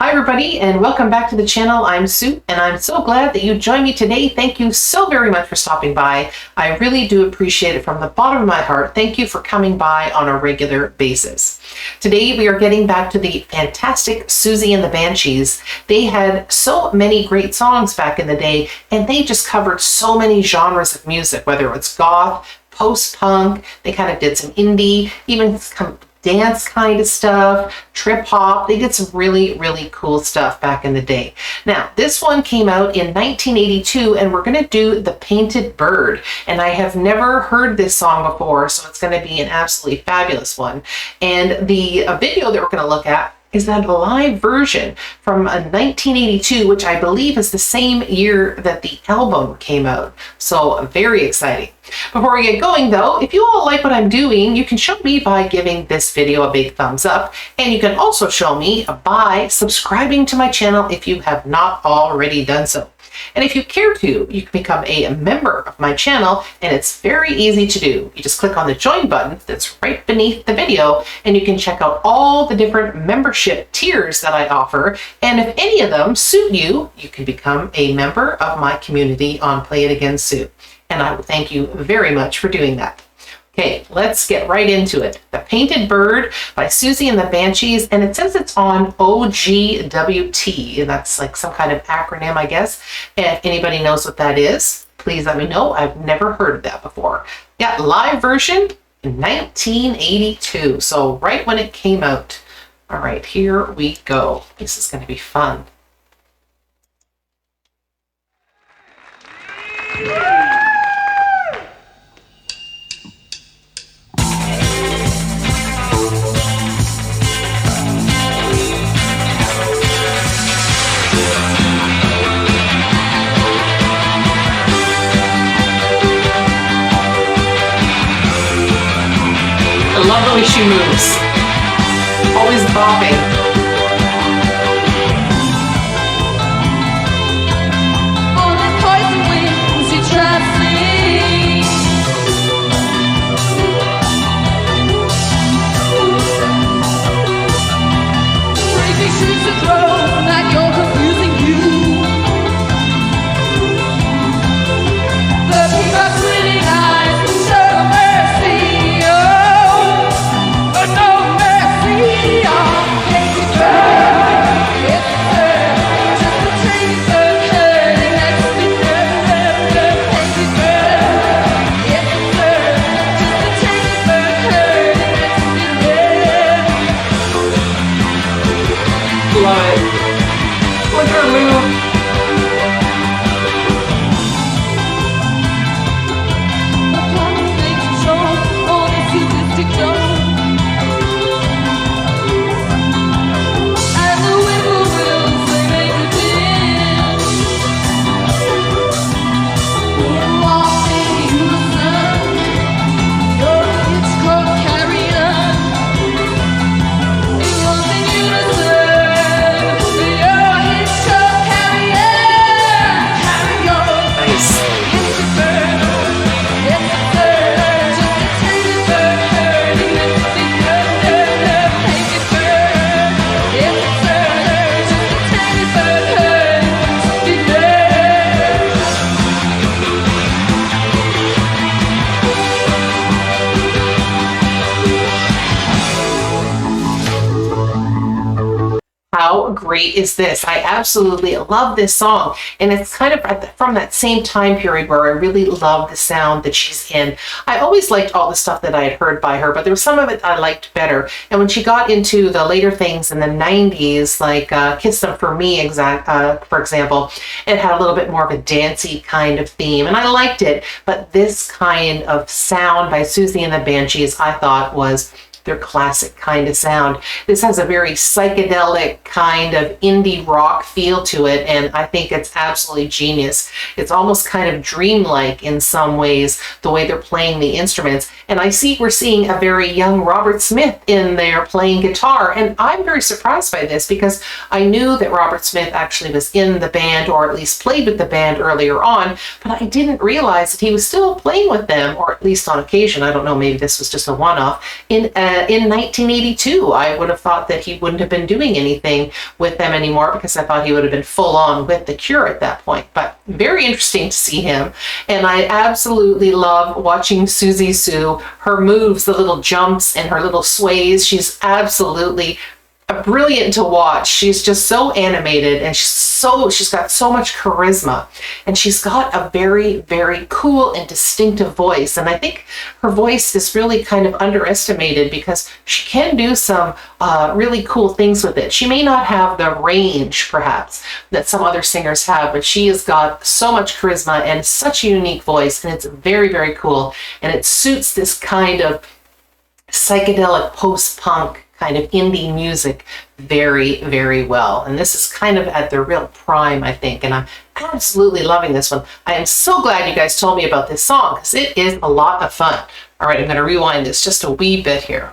Hi everybody, and welcome back to the channel. I'm Sue, and I'm so glad that you joined me today. Thank you so very much for stopping by. I really do appreciate it from the bottom of my heart. Thank you for coming by on a regular basis. Today we are getting back to the fantastic SIOUXSIE and the Banshees. They had so many great songs back in the day, and they just covered so many genres of music, whether it's goth, post-punk, they kind of did some indie, even some dance kind of stuff, trip hop. They did some really, really cool stuff back in the day. Now, this one came out in 1982, and we're going to do the Painted Bird. And I have never heard this song before, so it's going to be an absolutely fabulous one. And the video that we're going to look at is that live version from 1982, which I believe is the same year that the album came out. So very exciting. Before we get going though, if you all like what I'm doing, you can show me by giving this video a big thumbs up. And you can also show me by subscribing to my channel if you have not already done so. And if you care to, you can become a member of my channel, and it's very easy to do. You just click on the join button that's right beneath the video, and you can check out all the different membership tiers that I offer. And if any of them suit you, you can become a member of my community on Play It Again Sue. And I will thank you very much for doing that. Okay, let's get right into it. The Painted Bird by SIOUXSIE and the Banshees, and it says it's on OGWT, and that's like some kind of acronym, I guess. And if anybody knows what that is, please let me know. I've never heard of that before. Yeah, live version in 1982, so right when it came out. All right, here we go. This is going to be fun. I love the way she moves. Always bopping. On the poison wings, you try to flee. Crazy shoes to throw, like you're confusing you. The people's winning eyes show no mercy. No mercy on Painted Bird. It's her, just a Painted Bird hurting next to her. Painted Bird. It's her, just a Painted Bird hurting next to her. Love it. Look at her move. Upon the face shown on a sadistic tone. And the whippoorwills, they make a din. Walking in the sun, you're a Hitchcock carrion. It runs in unison, you're a Hitchcock carrion. Carry on. Nice. Painted bird, it's a bird, just a painted bird hurting next to her. Painted bird, it's a bird, just a painted bird hurting next to her. How great is this? I absolutely love this song, and it's kind of from that same time period where I really love the sound that she's in. I always liked all the stuff that I had heard by her, but there was some of it I liked better. And when she got into the later things in the 90s, like Kiss Them For Me, for example, it had a little bit more of a dancey kind of theme, and I liked it. But this kind of sound by SIOUXSIE and the Banshees, I thought was their classic kind of sound. This has a very psychedelic kind of indie rock feel to it, and I think it's absolutely genius. It's almost kind of dreamlike in some ways, the way they're playing the instruments. And I see we're seeing a very young Robert Smith in there playing guitar, and I'm very surprised by this because I knew that Robert Smith actually was in the band, or at least played with the band earlier on, but I didn't realize that he was still playing with them, or at least on occasion. I don't know, maybe this was just a one-off, in in 1982. I would have thought that he wouldn't have been doing anything with them anymore because I thought he would have been full on with The Cure at that point. But very interesting to see him. And I absolutely love watching Siouxsie Sue, her moves, the little jumps and her little sways. She's absolutely brilliant to watch. She's just so animated, and she's got so much charisma, and she's got a very, very cool and distinctive voice. And I think her voice is really kind of underestimated because she can do some really cool things with it. She may not have the range perhaps that some other singers have, but she has got so much charisma and such a unique voice, and it's very, very cool, and it suits this kind of psychedelic post-punk kind of indie music very, very well. And this is kind of at their real prime, I think, and I'm absolutely loving this one. I am so glad you guys told me about this song because it is a lot of fun. All right, I'm going to rewind this just a wee bit here.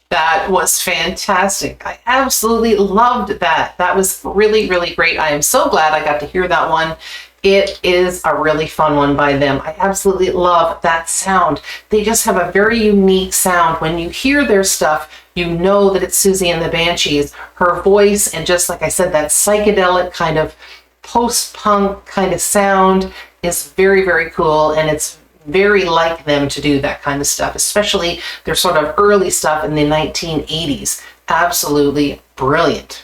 That was fantastic. I absolutely loved that. That was really, really great. I am so glad I got to hear that one. It is a really fun one by them. I absolutely love that sound. They just have a very unique sound. When you hear their stuff, you know that it's Siouxsie and the Banshees. Her voice, and just like I said, that psychedelic kind of post-punk kind of sound is very, very cool, and it's very like them to do that kind of stuff, especially their sort of early stuff in the 1980s. Absolutely brilliant.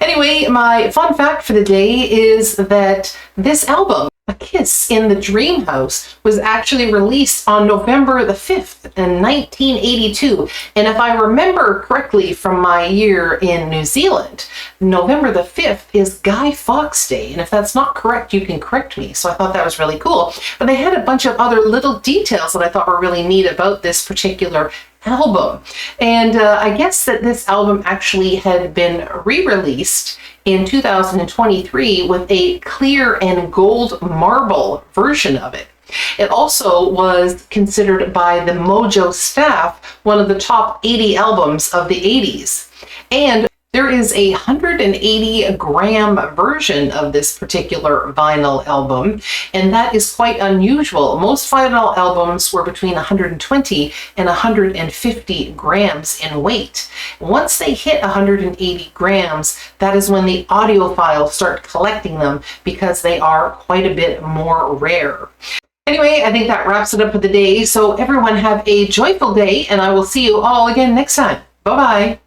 Anyway, my fun fact for the day is that this album, A Kiss in the Dream House, was actually released on November the 5th in 1982. And if I remember correctly from my year in New Zealand, November the 5th is Guy Fawkes Day. And if that's not correct, you can correct me. So I thought that was really cool. But they had a bunch of other little details that I thought were really neat about this particular album. And I guess that this album actually had been re-released in 2023 with a clear and gold marble version of it. It also was considered by the Mojo staff one of the top 80 albums of the 80s. And there is a 180-gram version of this particular vinyl album, and that is quite unusual. Most vinyl albums were between 120 and 150 grams in weight. Once they hit 180 grams, that is when the audiophiles start collecting them because they are quite a bit more rare. Anyway, I think that wraps it up for the day. So everyone have a joyful day, and I will see you all again next time. Bye-bye.